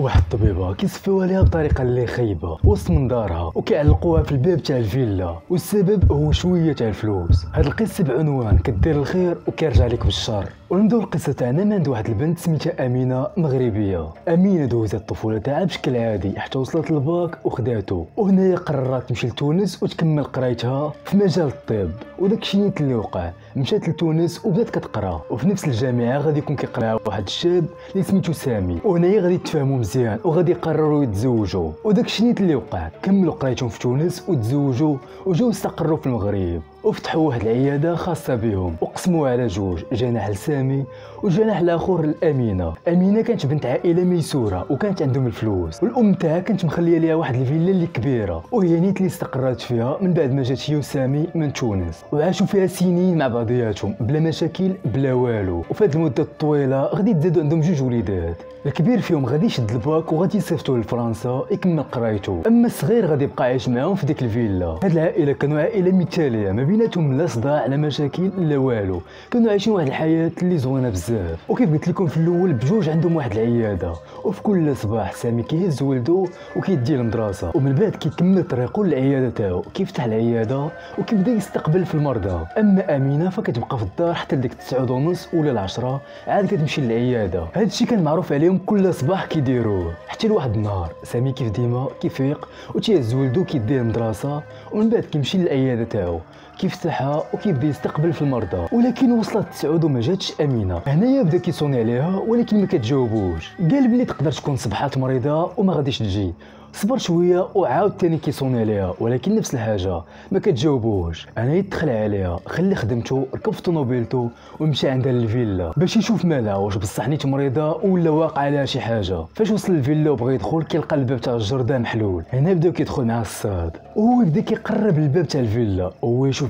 واحد الطبيبه كيصفيوها ليها بطريقه اللي خايبه وسط من دارها وكيعلقوها في الباب تاع الفيلا، والسبب هو شويه تاع الفلوس. هاد القصه بعنوان كدير الخير وكيرجع لك بالشر. ونبداو القصه تاعنا من عند واحد البنت سميتها امينه، مغربيه. امينه دوزت الطفوله تاعها بشكل عادي حتى وصلت للباك وخداتو، وهنايا قررت تمشي لتونس وتكمل قرايتها في مجال الطب. وداكشي نيت اللي وقع، مشات لتونس وبدات كتقرا، وفي نفس الجامعه غادي يكون كيقرا واحد الشاب اللي سميتو سامي، وهنايا غادي يتفاهموا مزيان وغادي يقرروا يتزوجوا. وداكشي نيت اللي وقع، كملوا قرايتهم في تونس وتزوجوا وجاو استقروا في المغرب وفتحوا واحد العياده خاصه بهم وقسموها على جوج، جناح لسامي وجناح الاخر لامينه. امينه كانت بنت عائله ميسوره وكانت عندهم الفلوس، والام تاعها كانت مخليه ليها واحد الفيلا اللي كبيره، وهي نيت اللي استقرات فيها من بعد ما جات هي وسامي من تونس، وعاشوا فيها سنين مع بعضياتهم بلا مشاكل بلا والو. وفي هذه المده الطويله غادي تزادوا عندهم جوج وليدات. الكبير فيهم غادي يشد الباك وغادي يصيفطوه لفرنسا يكمل قرايته، اما الصغير غادي يبقى عايش معاهم في ديك الفيلا. هاد العائله كانوا عائله مثاليه، ما بيناتهم لا صداع لا مشاكل لا والو، كانوا عايشين واحد الحياه اللي زوينه بزاف. وكيف قلت لكم في الاول بجوج عندهم واحد العياده، وفي كل صباح سامي كيهز ولدو وكيديه للمدرسه، ومن بعد كيكمل طريقه للعياده تاعو، كيفتح العياده وكيبدا يستقبل في المرضى. اما امينه فكتبقى في الدار حتى لديك 9:30 ولا 10 عاد كتمشي للعياده. هادشي كان معروف عليهم كل صباح كيديروه، حتى لواحد النهار سامي كيف ديما كيفيق وتيهز ولدو كيديه للمدرسه، ومن بعد كيمشي للعياده تاعو كيفتحها وكيبدا يستقبل في المرضى. ولكن وصلت 9 وما جاتش امينه. هنايا بدا كيصوني عليها ولكن ما كتجاوبوش، قال بلي تقدر تكون صبحات مريضه وما غاديش تجي. صبر شويه وعاود تاني كيصوني عليها ولكن نفس الحاجه ما كتجاوبوش. انا يدخل عليها خلي خدمته ركب في طوموبيلته ومشى عندها للفيلا باش يشوف مالها، واش بصح نيت مريضه ولا واقع لها شي حاجه. فاش وصل للفيلا وبغى يدخل كيلقى الباب تاع الجرده محلول. هنا بدا كيدخل مع الصاد وهو بدا كيقرب للباب تاع الفيلا وهو يشوف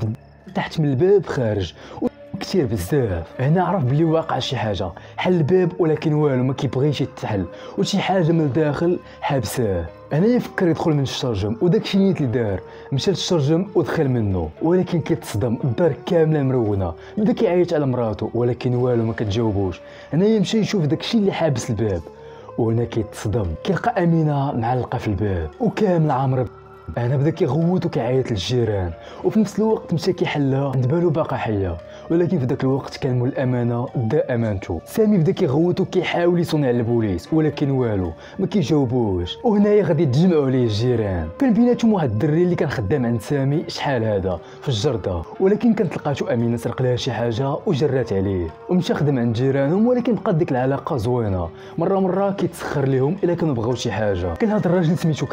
تحت من الباب خارج كثير بزاف. هنا عرف بلي واقع شي حاجه، حل الباب ولكن والو ما كيبغيش يتحل، وشي حاجه من الداخل حابساه. انا يفكر يدخل من الشرجم وداكشي نيت اللي دار، مشى للشرجم ودخل منه ولكن كيتصدم، الدار كامله مرونه. بدا كيعيط على مراته ولكن والو ما كتجاوبوش. هنا يمشي يشوف داكشي اللي حابس الباب وهنا كيتصدم، كيلقى امينه معلقه في الباب وكامل عامره. انا بدا كيغوت وكيعيط للجيران، وفي نفس الوقت مشى كيحلها عند بالو باقا حيه، ولكن في ذاك الوقت كان مول الامانه دا امانته. سامي بدا كيغوت وكيحاول يصوني على البوليس ولكن والو ما كيجاوبوش. وهنايا غادي يتجمعوا ليه الجيران. كان بيناتهم واحد الدري اللي كان خدام عند سامي شحال هذا في الجرده، ولكن كانت لقاتو امينه سرق لها شي حاجه وجرات عليه ومشى خدم عند جيرانهم، ولكن بقات ديك العلاقه زوينه. مره كيتسخر لهم الا كانوا بغاو شي حاجه. كان هذا الراجل سميتو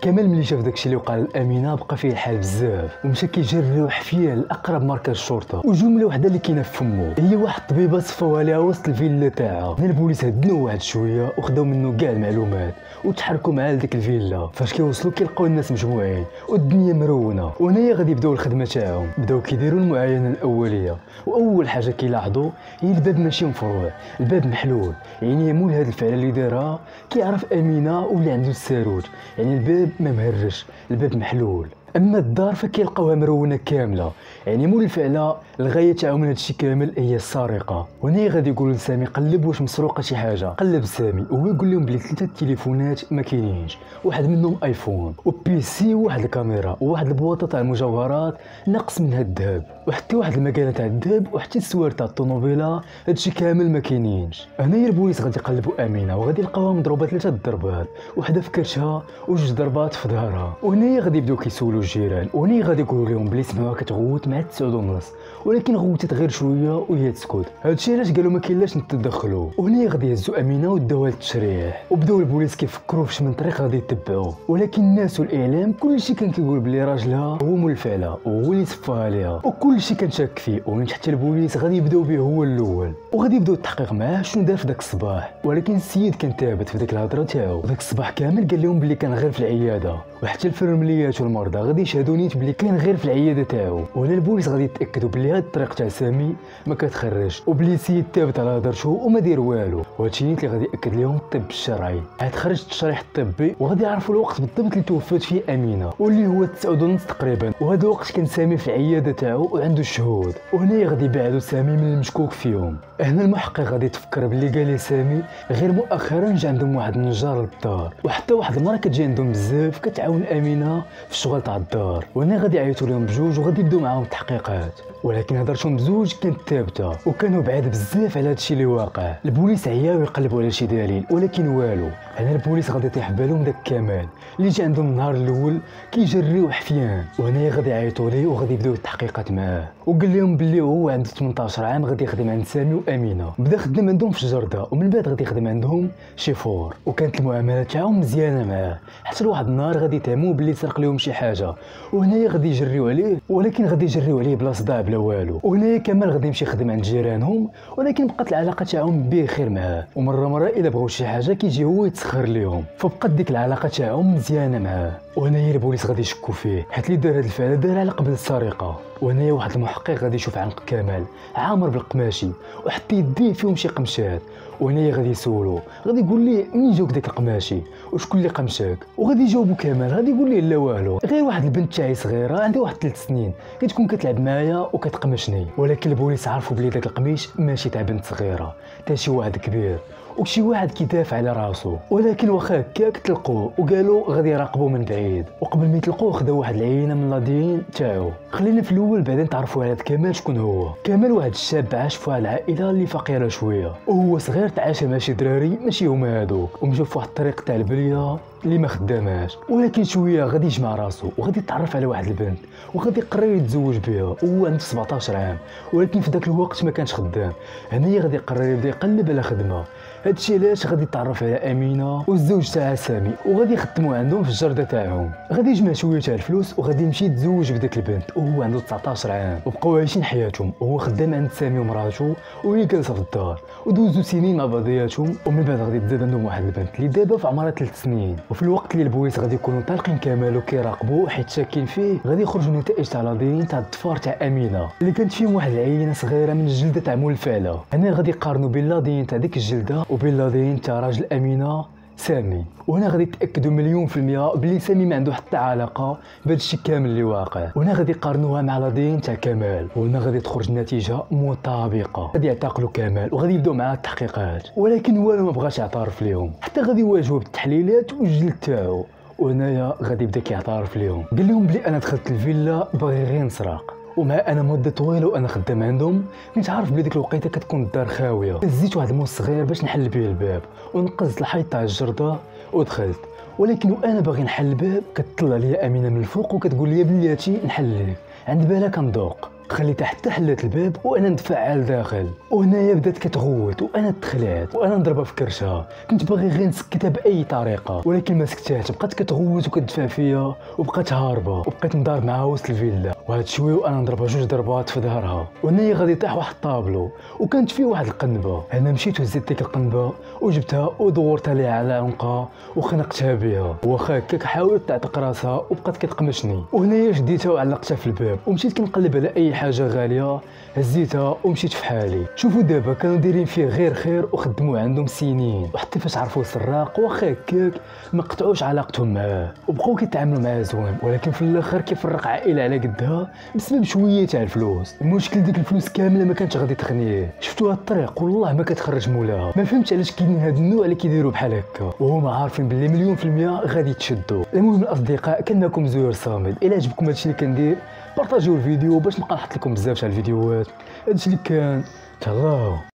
كمال ملي شاف داكشي اللي وقع لامينه بقى فيه الحال بزاف ومشى كيجريو حفيه لاقرب مركز شرطه. وجمله وحده اللي كاينه في فمو هي واحد الطبيبه صفاوها ليها وسط الفيلا تاعها. هنا البوليس هدنوا واحد شويه وخداو منه كاع المعلومات وتحركوا معاه لديك الفيلا. فاش كيوصلوا كيلقاو الناس مجموعين والدنيا مرونه، وهنايا غادي يبداو الخدمه تاعهم. بداو كيديروا المعاينه الاوليه، واول حاجه كيلاحظوا هي الباب ماشي مفروع، الباب محلول. يعني مول هذا الفعل اللي دارها كيعرف امينه واللي عنده الساروت، يعني الباب ما مهرش، الباب محلول. اما الدار فكيلقاوها مرونه كامله، يعني مول الفعله الغايه تاعو من هادشي كامل هي السرقه. وهنا غادي يقولوا لسامي قلب واش مسروقه شي حاجه. قلب سامي وهو يقول لهم بلي 3 تليفونات ما كاينينش، واحد منهم ايفون وبيسي وواحد الكاميرا وواحد البواطه تاع المجوهرات ناقص منها الذهب، وحتى واحد المكانه تاع الذهب وحتى السوار تاع الطوموبيله هادشي كامل ما كاينينش. هنايا البوليس غادي يقلبوا امينه وغادي يلقاوها مضروبه 3 ضربات، وحده في كرشها وجوج ضربات في ظهرها. وهنايا غادي يبداو كيسولوا الجيران، وهنا غادي يقولوا لهم بلي سمعوها كتغوت مع 9:30 ولكن غوتت غير شويه وهي تسكت. هادشي علاش قالوا ما كاينلاش نتدخلوا. وهنا غادي يهزوا امينه وداوها للتشريح، وبداو البوليس كيفكروا فاش من طريق غادي يتبعوا. ولكن الناس والاعلام كلشي كان كيقول بلي راجلها هو مول الفعله وهو اللي صفاها ليها، وكلشي كان شاك فيه. ومن حتى البوليس غادي يبداو به هو الاول، وغادي يبداو التحقيق معاه شنو دار في داك الصباح. ولكن السيد كان ثابت في ديك الهضره تاعو. داك الصباح كامل قال لهم بلي كان غير في العياده، وحتى الفرمليات والمرضى غادي غادي يشهدوا نيت بلي كاين غير في العياده تاعو. وهنا البوليس غادي يتاكدوا بلي هاد الطريق تاع سامي ما كتخرجش وبلي سيد ثابت على هضرته وما داير والو. وهادشي نيت اللي غادي ياكد لهم الطب الشرعي. عاد خرج التشريح الطبي وغادي يعرفوا الوقت بالضبط اللي توفات فيه امينه واللي هو 9:30 تقريبا. وهذا الوقت كان سامي في العياده تاعو وعنده الشهود. وهنا غادي يبعدوا سامي من المشكوك فيهم. هنا المحقق غادي تفكر باللي قال لي سامي غير مؤخرا جا عندهم واحد النجار للدار، وحتى واحد المراه كتجي عندهم بزاف كتعاون امينه في الشغل تاع الدار. وهنا غادي يعيطوا لهم بجوج وغادي يبداو معاهم التحقيقات، ولكن هضرتهم بزوج كانت ثابته وكانوا بعاد بزاف على هادشي اللي واقع. البوليس عياو يقلبوا على شي دليل ولكن والو. هنا البوليس غادي يطيح بالهم داك كمال اللي جا عندهم النهار الاول كيجريو حفيان. وهنا غادي يعيطوا ليه وغادي يبداو التحقيقات معاه، وقال لهم باللي هو عنده 18 عام غادي يخدم عند سامي وامينه. بدا خدام عندهم في الجرده ومن بعد غادي يخدم عندهم شيفور، وكانت المعامله تاعهم مزيانه معاه حتى لواحد النهار غادي يتهموا باللي سرق لهم شي حاجه. وهنايا غادي يجريو عليه ولكن غادي يجريو عليه بلا صداع بلا والو. وهنايا كمال غادي يمشي يخدم عند جيرانهم ولكن بقات العلاقه تاعهم بخير معاه، ومره الا بغاو شي حاجه كيجي هو يتسخر لهم، فبقات ديك العلاقه تاعهم مزيانه معاه. وهنايا البوليس غادي يشكوا فيه حيت اللي دار هاد الفعل دار على قبل السرقه. وهنايا واحد المحقق غادي يشوف عنق كمال عامر بالقماشي وحتى يديه فيهم شي قمشات. وهنايا غادي يسولو غادي يقول ليه منين جاوك داك القماشي وشكون اللي قمشاك، وغادي يجاوبو كمال غادي يقول ليه لا والو، غير واحد البنت تاعي صغيره عندها واحد 3 سنين كتكون كتلعب معايا وكتقمشني. ولكن البوليس عرفوا بلي داك القميش ماشي تاع بنت صغيره تا شي واحد كبير وشي واحد كيدافع على راسو. ولكن واخا هكاك تلقوه وقالوا غادي يراقبوه من بعيد، وقبل ما يطلقوه خداو واحد العينه من الادين تاعو. خلينا في الاول بعدين تعرفوا على كمال شكون هو. كمال واحد الشاب عاش في العائله اللي فقيره شويه وهو صغير تعاشى مع شي دراري ماشي هما هادوك ومشى في واحد الطريق تاع البليه اللي ما خداماش. ولكن شويه غادي يجمع راسو وغادي يتعرف على واحد البنت وغادي يقرر يتزوج بها وهو عنده 17 عام، ولكن في ذاك الوقت ما كانش خدام. هنايا غادي يقرر يبدا يقلب على خدمه. هادشي علاش غادي يتعرف على امينه والزوج تاعها سامي وغادي يخدموا عندهم في الجرده تاعهم. غادي يجمع شويه تاع الفلوس وغادي يمشي يتزوج بداك البنت وهو عنده 19 عام، وبقاو عايشين حياتهم وهو خدام عند سامي ومراته وهي جالسه في الدار، ودوزوا سنين مع بعضياتهم. ومن بعد غادي تزاد عندهم واحد البنت اللي دابا في عمرها 3 سنين. وفي الوقت اللي البوليس غادي يكونوا طالقين كمال وكيراقبوا حيت شاكين فيه غادي يخرجوا نتائج تاع الادين تاع الضفار تاع امينه اللي كانت فيهم واحد العينه صغيره من الجلده تاع مول الفعله. هنا غادي يقارنوا بين الادين تاع ديك الجلده وبين الادين تاع راجل امينه سامي. وهنا غادي يتاكدوا 100% بلي سامي ما عنده حتى علاقه بهذا الشيء كامل اللي واقع. وهنا غادي يقارنوها مع الادين تاع كمال وهنا غادي تخرج نتيجه مطابقه. غادي يعتقلوا كمال وغادي يبداو معاه التحقيقات، ولكن والو ما بغاش يعترف ليهم حتى غادي يواجهوا بالتحليلات والجلد تاعو. وهنايا غادي يبدا كيعترف لهم، قال لهم بلي انا دخلت الفيلا باغي غير نسرق، ومع انا مده طويله وانا خدام عندهم كنت عارف بلي ديك الوقيته كتكون الدار خاويه. زيت واحد الموس صغير باش نحل به الباب ونقزت الحيط تاع الجرده ودخلت، ولكن وانا باغي نحل الباب كتطلع ليا امينه من الفوق وكتقول لي بلاتي نحل لك، عند بالها كندوق. خليتها حتى حلات الباب وانا ندفعل داخل. وهنايا بدات كتغوت وانا دخلت وانا نضربها في كرشها. كنت باغي غير نسكتها باي طريقه ولكن ما سكتاتش، بقات كتغوت وكتدفع فيا وبقات هاربه وبقيت نضارب معاها وسط الفيلا. وهاد شويه وانا نضربها 2 ضربات في ظهرها. وهنايا غادي يطيح واحد الطابلو وكانت فيه واحد القنبه. انا مشيت وهزيت ديك القنبه وجبتها ودورتها ليها على عنقها وخنقتها بها. واخا هكاك حاولت تعتق راسها وبقات كتقمشني. وهنايا شديتها وعلقتها في الباب ومشيت كنقلب على اي حاجه غاليه هزيتها ومشيت في حالي. شوفوا دابا كانوا دايرين فيه غير خير وخدموا عندهم سنين، وحتى فاش عرفوا السراق واخا هكاك ما قطعوش علاقتهم معاه وبقاو كيتعاملوا معاه زوين. ولكن في الاخر كيفرق عائله على قدها بسبب شويه تاع الفلوس. المشكل ديك الفلوس كامله ما كانتش غادي تغنيه. شفتوا هاد الطريق والله ما كتخرج مولاها. ما فهمتش علاش كاينين هاد النوع اللي كيديروا بحال هكا وهما عارفين باللي 100% غادي يتشدوا. المهم الاصدقاء كان معكم زهير صامد. الى عجبكم هادشي اللي كندير بارطاجيو الفيديو باش نبقى نحط لكم بزاف تاع الفيديوهات. هادشي اللي كان تهلاو.